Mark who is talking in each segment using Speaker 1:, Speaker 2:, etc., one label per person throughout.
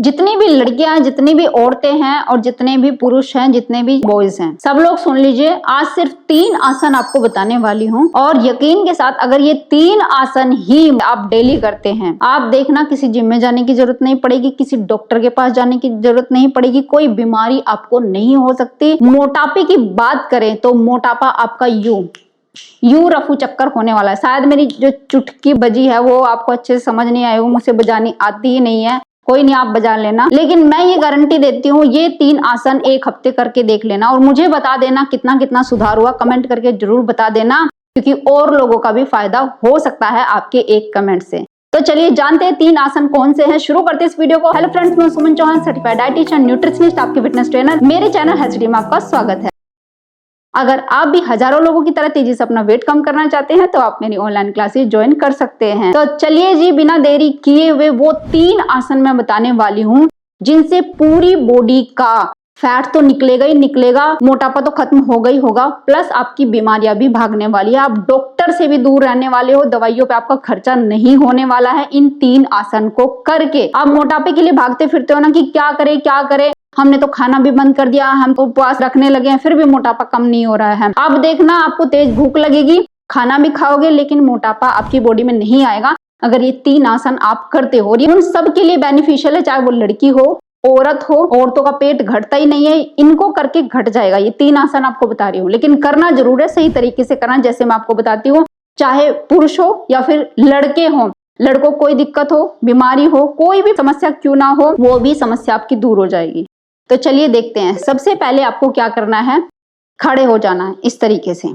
Speaker 1: जितनी भी लड़कियां हैं, जितनी भी औरतें हैं और जितने भी पुरुष हैं, जितने भी बॉयज हैं, सब लोग सुन लीजिए। आज सिर्फ 3 आसन आपको बताने वाली हूँ और यकीन के साथ अगर ये 3 आसन ही आप डेली करते हैं, आप देखना किसी जिम में जाने की जरूरत नहीं पड़ेगी, किसी डॉक्टर के पास जाने की जरूरत नहीं पड़ेगी, कोई बीमारी आपको नहीं हो सकती। मोटापे की बात करें तो मोटापा आपका यूं रफू चक्कर होने वाला है। शायद मेरी जो चुटकी बजी है वो आपको अच्छे से समझ नहीं आई हो, मुझे बजानी आती ही नहीं है, कोई नहीं आप बजा लेना। लेकिन मैं ये गारंटी देती हूँ, ये 3 आसन 1 हफ्ते करके देख लेना और मुझे बता देना कितना कितना सुधार हुआ। कमेंट करके जरूर बता देना, क्योंकि और लोगों का भी फायदा हो सकता है आपके एक कमेंट से। तो चलिए जानते हैं 3 आसन कौन से हैं, शुरू करते हैं इस वीडियो को। हेलो फ्रेंड्स, मैं सुमन चौहान, सर्टिफाइड डाइटिशियन, न्यूट्रिशनिस्ट, आपके फिटनेस ट्रेनर। मेरे चैनल हेल्थ में आपका स्वागत है। अगर आप भी हजारों लोगों की तरह तेजी से अपना वेट कम करना चाहते हैं तो आप मेरी ऑनलाइन क्लासेस ज्वाइन कर सकते हैं। तो चलिए जी, बिना देरी किए हुए वो 3 आसन मैं बताने वाली हूँ जिनसे पूरी बॉडी का फैट तो निकलेगा ही निकलेगा, मोटापा तो खत्म होगा ही होगा, प्लस आपकी बीमारियां भी भागने वाली है। आप डॉक्टर से भी दूर रहने वाले हो, दवाइयों पे आपका खर्चा नहीं होने वाला है इन 3 आसन को करके। आप मोटापे के लिए भागते फिरते हो ना कि क्या करें, हमने तो खाना भी बंद कर दिया, हम तो उपवास रखने लगे हैं, फिर भी मोटापा कम नहीं हो रहा है। अब देखना, आपको तेज भूख लगेगी, खाना भी खाओगे, लेकिन मोटापा आपकी बॉडी में नहीं आएगा अगर ये 3 आसन आप करते हो। ये उन सब के लिए बेनिफिशियल है, चाहे वो लड़की हो, औरत हो। औरतों का पेट घटता ही नहीं है, इनको करके घट जाएगा। ये 3 आसन आपको बता रही हूँ, लेकिन करना जरूर है, सही तरीके से करना, जैसे मैं आपको बताती हूँ। चाहे पुरुष हो या फिर लड़के हो, लड़कों को कोई दिक्कत हो, बीमारी हो, कोई भी समस्या क्यों ना हो, वो भी समस्या आपकी दूर हो जाएगी। तो चलिए देखते हैं। सबसे पहले आपको क्या करना है, खड़े हो जाना है इस तरीके से।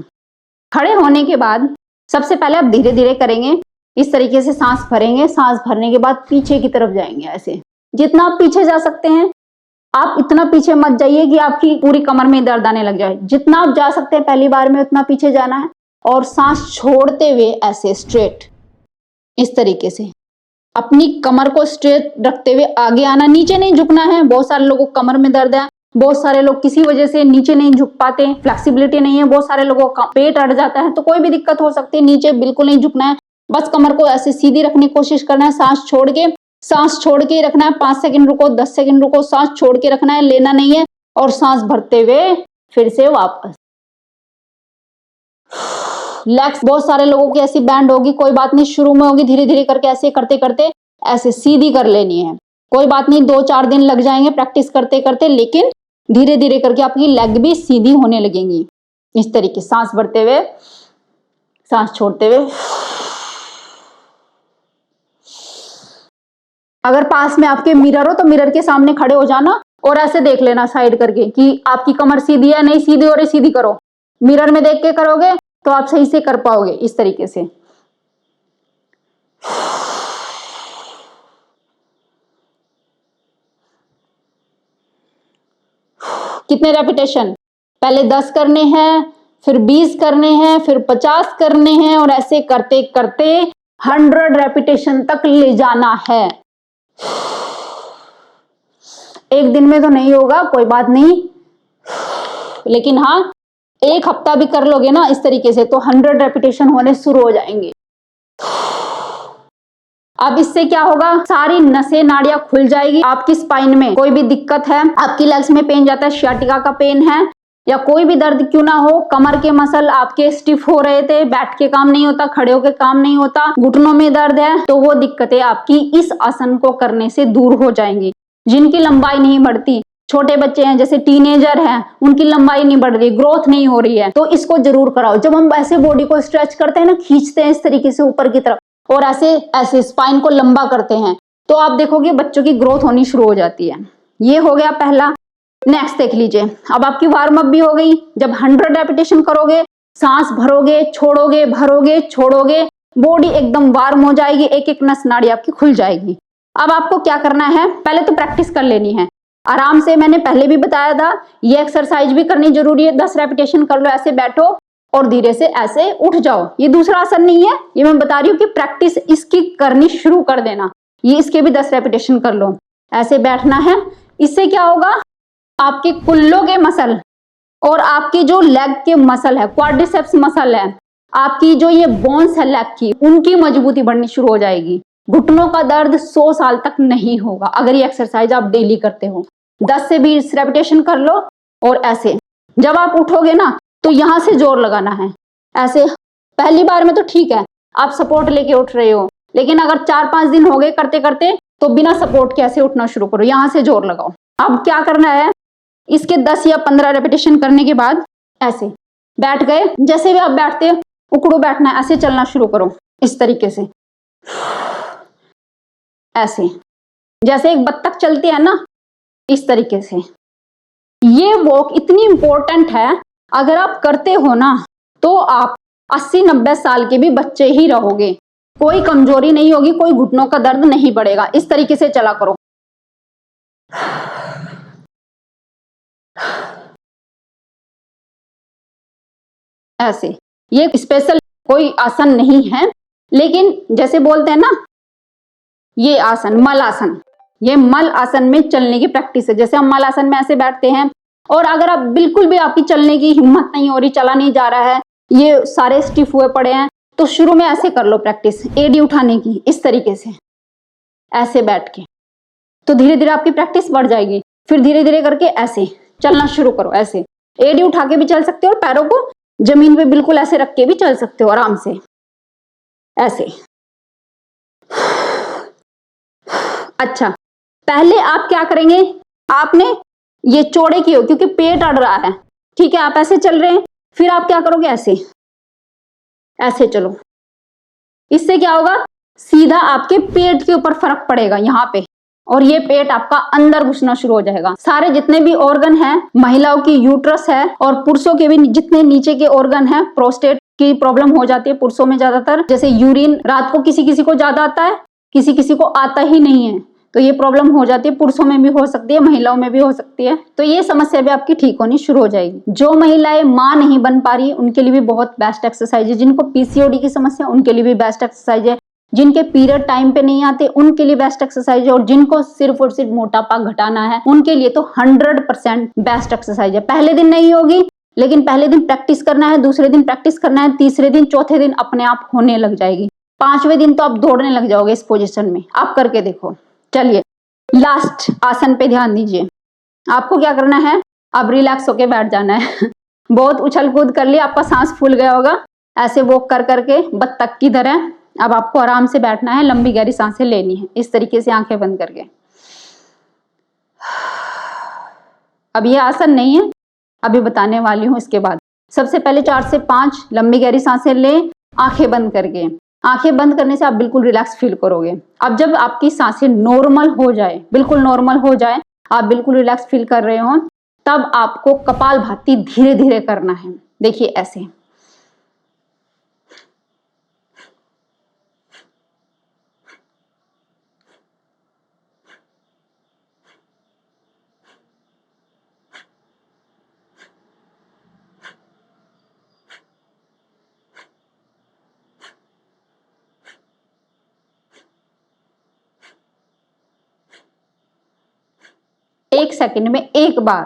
Speaker 1: खड़े होने के बाद सबसे पहले आप धीरे धीरे करेंगे, इस तरीके से सांस भरेंगे। सांस भरने के बाद पीछे की तरफ जाएंगे, ऐसे जितना आप पीछे जा सकते हैं। आप इतना पीछे मत जाइए कि आपकी पूरी कमर में दर्द आने लग जाए। जितना आप जा सकते हैं पहली बार में उतना पीछे जाना है और सांस छोड़ते हुए ऐसे स्ट्रेट इस तरीके से अपनी कमर को स्ट्रेट रखते हुए आगे आना, नीचे नहीं झुकना है। बहुत सारे लोगों को कमर में दर्द है, बहुत सारे लोग किसी वजह से नीचे नहीं झुक पाते, फ्लेक्सिबिलिटी नहीं है, बहुत सारे लोगों का पेट अट जाता है, तो कोई भी दिक्कत हो सकती है। नीचे बिल्कुल नहीं झुकना है, बस कमर को ऐसे सीधी रखने की कोशिश करना है। सांस छोड़ के रखना है। 5 सेकंड रुको, 10 सेकंड रुको, सांस छोड़ के रखना है, लेना नहीं है। और सांस भरते हुए फिर से वापस। लेग्स बहुत सारे लोगों की ऐसी बैंड होगी, कोई बात नहीं, शुरू में होगी, धीरे धीरे करके ऐसे करते करते ऐसे सीधी कर लेनी है। कोई बात नहीं, 2-4 दिन लग जाएंगे प्रैक्टिस करते करते, लेकिन धीरे धीरे करके आपकी लेग भी सीधी होने लगेंगी। इस तरीके सांस भरते हुए, सांस छोड़ते हुए। अगर पास में आपके मिरर हो तो मिरर के सामने खड़े हो जाना और ऐसे देख लेना साइड करके कि आपकी कमर सीधी है, नहीं सीधी हो रही, सीधी करो। मिरर में देख के करोगे तो आप सही से कर पाओगे इस तरीके से। कितने रेपिटेशन, पहले 10 करने हैं, फिर 20 करने हैं, फिर 50 करने हैं और ऐसे करते करते 100 रेपिटेशन तक ले जाना है। एक दिन में तो नहीं होगा, कोई बात नहीं, लेकिन हाँ 1 हफ्ता भी कर लोगे ना इस तरीके से तो 100 रेपिटेशन होने शुरू हो जाएंगे। अब इससे क्या होगा, सारी नसें नाड़ियां खुल जाएगी। आपकी स्पाइन में कोई भी दिक्कत है, आपकी लेग्स में पेन जाता है, सियाटिका का पेन है या कोई भी दर्द क्यों ना हो, कमर के मसल आपके स्टिफ हो रहे थे, बैठ के काम नहीं होता, खड़े होके काम नहीं होता, घुटनों में दर्द है, तो वो दिक्कतें आपकी इस आसन को करने से दूर हो जाएंगी। जिनकी लंबाई नहीं बढ़ती, छोटे बच्चे हैं, जैसे टीनेजर हैं, उनकी लंबाई नहीं बढ़ रही, ग्रोथ नहीं हो रही है, तो इसको जरूर कराओ। जब हम ऐसे बॉडी को स्ट्रेच करते हैं ना, खींचते हैं इस तरीके से ऊपर की तरफ और ऐसे ऐसे स्पाइन को लंबा करते हैं, तो आप देखोगे बच्चों की ग्रोथ होनी शुरू हो जाती है। ये हो गया पहला। नेक्स्ट देख लीजिए, अब आपकी वार्म अप भी हो गई। जब 100 रेपिटेशन करोगे, सांस भरोगे, छोड़ोगे, भरोगे, छोड़ोगे, बॉडी एकदम वार्म हो जाएगी, एक एक नस नाड़ी आपकी खुल जाएगी। अब आपको क्या करना है, पहले तो प्रैक्टिस कर लेनी है आराम से। मैंने पहले भी बताया था, ये एक्सरसाइज भी करनी जरूरी है। 10 रेपिटेशन कर लो, ऐसे बैठो और धीरे से ऐसे उठ जाओ। ये दूसरा आसन नहीं है, ये मैं बता रही हूँ कि प्रैक्टिस इसकी करनी शुरू कर देना। ये इसके भी 10 रेपिटेशन कर लो, ऐसे बैठना है। इससे क्या होगा, आपके कुल्लों के मसल और आपके जो लेग के मसल है, क्वाड्रिसेप्स मसल है, आपकी जो ये बोन्स है लेग की, उनकी मजबूती बढ़नी शुरू हो जाएगी। घुटनों का दर्द 100 साल तक नहीं होगा अगर ये एक्सरसाइज आप डेली करते हो। 10 से 20 रेपिटेशन कर लो और ऐसे जब आप उठोगे ना तो यहां से जोर लगाना है। ऐसे पहली बार में तो ठीक है, आप सपोर्ट लेके उठ रहे हो, लेकिन अगर 4-5 दिन हो गए करते करते तो बिना सपोर्ट के ऐसे उठना शुरू करो, यहां से जोर लगाओ। अब क्या करना है, इसके 10 या 15 रेपिटेशन करने के बाद ऐसे बैठ गए, जैसे भी आप बैठते हो उकड़ू बैठना है, ऐसे चलना शुरू करो इस तरीके से, ऐसे जैसे एक बत्तख चलती है ना, इस तरीके से। ये वॉक इतनी इंपॉर्टेंट है, अगर आप करते हो ना तो आप 80-90 साल के भी बच्चे ही रहोगे, कोई कमजोरी नहीं होगी, कोई घुटनों का दर्द नहीं बढ़ेगा। इस तरीके से चला करो। ऐसे ये स्पेशल कोई आसन नहीं है, लेकिन जैसे बोलते हैं ना, ये आसन मल आसन, ये मल आसन में चलने की प्रैक्टिस है। जैसे हम मल आसन में ऐसे बैठते हैं, और अगर आप बिल्कुल भी आपकी चलने की हिम्मत नहीं हो रही, चला नहीं जा रहा है, ये सारे स्टिफ हुए पड़े हैं, तो शुरू में ऐसे कर लो प्रैक्टिस एडी उठाने की, इस तरीके से ऐसे बैठ के, तो धीरे धीरे आपकी प्रैक्टिस बढ़ जाएगी। फिर धीरे धीरे करके ऐसे चलना शुरू करो, ऐसे एडी उठा के भी चल सकते हो और पैरों को जमीन पे बिल्कुल ऐसे रख के भी चल सकते हो आराम से, ऐसे। अच्छा, पहले आप क्या करेंगे, आपने ये चौड़े किए हो क्योंकि पेट अड़ रहा है, ठीक है, आप ऐसे चल रहे हैं, फिर आप क्या करोगे, ऐसे ऐसे चलो। इससे क्या होगा, सीधा आपके पेट के ऊपर फर्क पड़ेगा यहाँ पे, और ये पेट आपका अंदर घुसना शुरू हो जाएगा। सारे जितने भी ऑर्गन हैं, महिलाओं की यूट्रस है और पुरुषों के भी जितने नीचे के ऑर्गन हैं, प्रोस्टेट की प्रॉब्लम हो जाती है पुरुषों में ज्यादातर, जैसे यूरिन रात को किसी किसी को ज्यादा आता है, किसी किसी को आता ही नहीं है, तो ये प्रॉब्लम हो जाती है, पुरुषों में भी हो सकती है, महिलाओं में भी हो सकती है, तो ये समस्या भी आपकी ठीक होनी शुरू हो जाएगी। जो महिलाएं मां नहीं बन पा रही, उनके लिए भी बहुत बेस्ट एक्सरसाइज है। जिनको पीसीओडी की समस्या, उनके लिए भी बेस्ट एक्सरसाइज है। जिनके पीरियड टाइम पे नहीं आते, उनके लिए बेस्ट एक्सरसाइज है। और जिनको सिर्फ और सिर्फ मोटापा घटाना है, उनके लिए तो 100% बेस्ट एक्सरसाइज है। पहले दिन नहीं होगी, लेकिन पहले दिन प्रैक्टिस करना है, दूसरे दिन प्रैक्टिस करना है, तीसरे दिन चौथे दिन अपने आप होने लग जाएगी, 5वें दिन तो आप दौड़ने लग जाओगे इस पोजीशन में। आप करके देखो। चलिए लास्ट आसन पे ध्यान दीजिए। आपको क्या करना है, अब रिलैक्स होके बैठ जाना है। बहुत उछल कूद कर लिया, आपका सांस फूल गया होगा, ऐसे वॉक कर करके बत्तख की तरह। अब आपको आराम से बैठना है, लंबी गहरी सांसें लेनी है, इस तरीके से आंखें बंद करके। अब ये आसन नहीं है, अभी बताने वाली हूं इसके बाद। सबसे पहले 4 से 5 लंबी गहरी सांसें लें, आंखें बंद करके। आंखें बंद करने से आप बिल्कुल रिलैक्स फील करोगे। अब जब आपकी सांसें नॉर्मल हो जाए, बिल्कुल नॉर्मल हो जाए, आप बिल्कुल रिलैक्स फील कर रहे हो, तब आपको कपालभाति धीरे धीरे करना है। देखिए ऐसे, एक सेकंड में एक बार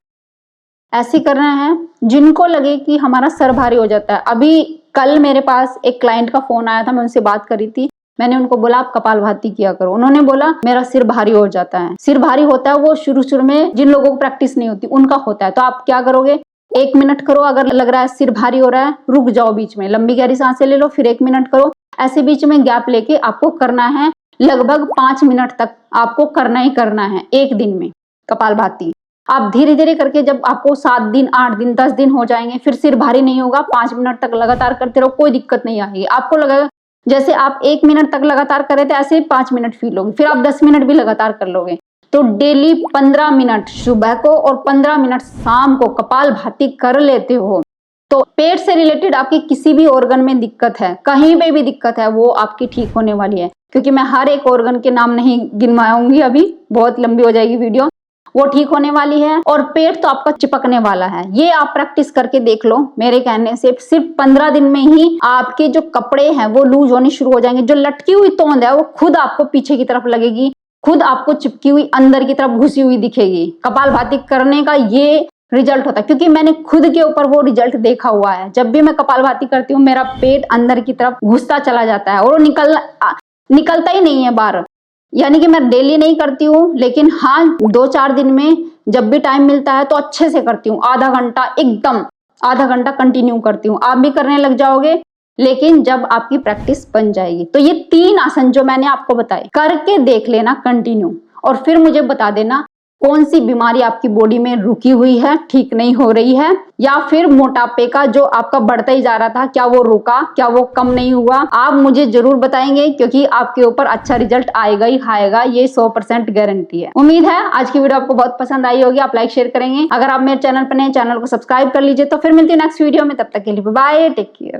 Speaker 1: ऐसे करना है। जिनको लगे कि हमारा सर भारी हो जाता है, अभी कल मेरे पास एक क्लाइंट का फोन आया था, मैं उनसे बात करी थी, मैंने उनको बोला आप कपालभाति किया करो। उन्होंने बोला मेरा सिर भारी हो जाता है। सिर भारी होता है वो शुरू में जिन लोगों को प्रैक्टिस नहीं होती उनका होता है। तो आप क्या करोगे, 1 मिनट करो, अगर लग रहा है सिर भारी हो रहा है रुक जाओ, बीच में लंबी गहरी सांसें ले लो, फिर 1 मिनट करो, ऐसे बीच में गैप लेके आपको करना है। लगभग 5 मिनट तक आपको करना ही करना है एक दिन में कपालभाति। आप धीरे धीरे करके जब आपको 7 दिन 8 दिन 10 दिन हो जाएंगे, फिर सिर भारी नहीं होगा, 5 मिनट तक लगातार करते रहो, कोई दिक्कत नहीं आएगी। आपको लगेगा जैसे आप 1 मिनट तक लगातार कर रहे थे, ऐसे 5 मिनट फील होगी, फिर आप 10 मिनट भी लगातार कर लोगे। तो डेली 15 मिनट सुबह को और 15 मिनट शाम को कपालभाति कर लेते हो, तो पेट से रिलेटेड आपकी किसी भी ऑर्गन में दिक्कत है, कहीं पे भी दिक्कत है, वो आपकी ठीक होने वाली है। क्योंकि मैं हर एक ऑर्गन के नाम नहीं गिनवाऊंगी, अभी बहुत लंबी हो जाएगी वीडियो, वो ठीक होने वाली है। और पेट तो आपका चिपकने वाला है। ये आप प्रैक्टिस करके देख लो, मेरे कहने से सिर्फ 15 दिन में ही आपके जो कपड़े हैं वो लूज होने शुरू हो जाएंगे। जो लटकी हुई तोंद है वो खुद आपको पीछे की तरफ लगेगी, खुद आपको चिपकी हुई अंदर की तरफ घुसी हुई दिखेगी। कपालभाति करने का ये रिजल्ट होता है, क्योंकि मैंने खुद के ऊपर वो रिजल्ट देखा हुआ है। जब भी मैं कपालभाति करती हूँ, मेरा पेट अंदर की तरफ घुसता चला जाता है और वो निकलता ही नहीं है बाहर। यानी कि मैं डेली नहीं करती हूँ, लेकिन हाँ 2-4 दिन में जब भी टाइम मिलता है तो अच्छे से करती हूँ। आधा घंटा, एकदम आधा घंटा कंटिन्यू करती हूँ। आप भी करने लग जाओगे, लेकिन जब आपकी प्रैक्टिस बन जाएगी। तो ये 3 आसन जो मैंने आपको बताए करके देख लेना कंटिन्यू, और फिर मुझे बता देना कौन सी बीमारी आपकी बॉडी में रुकी हुई है, ठीक नहीं हो रही है, या फिर मोटापे का जो आपका बढ़ता ही जा रहा था, क्या वो रुका, क्या वो कम नहीं हुआ। आप मुझे जरूर बताएंगे, क्योंकि आपके ऊपर अच्छा रिजल्ट आएगा ही आएगा, ये 100% गारंटी है। उम्मीद है आज की वीडियो आपको बहुत पसंद आई होगी। आप लाइक शेयर करेंगे। अगर आप मेरे चैनल पर नए, चैनल को सब्सक्राइब कर लीजिए। तो फिर मिलती है नेक्स्ट वीडियो में, तब तक के लिए बाय, टेक केयर।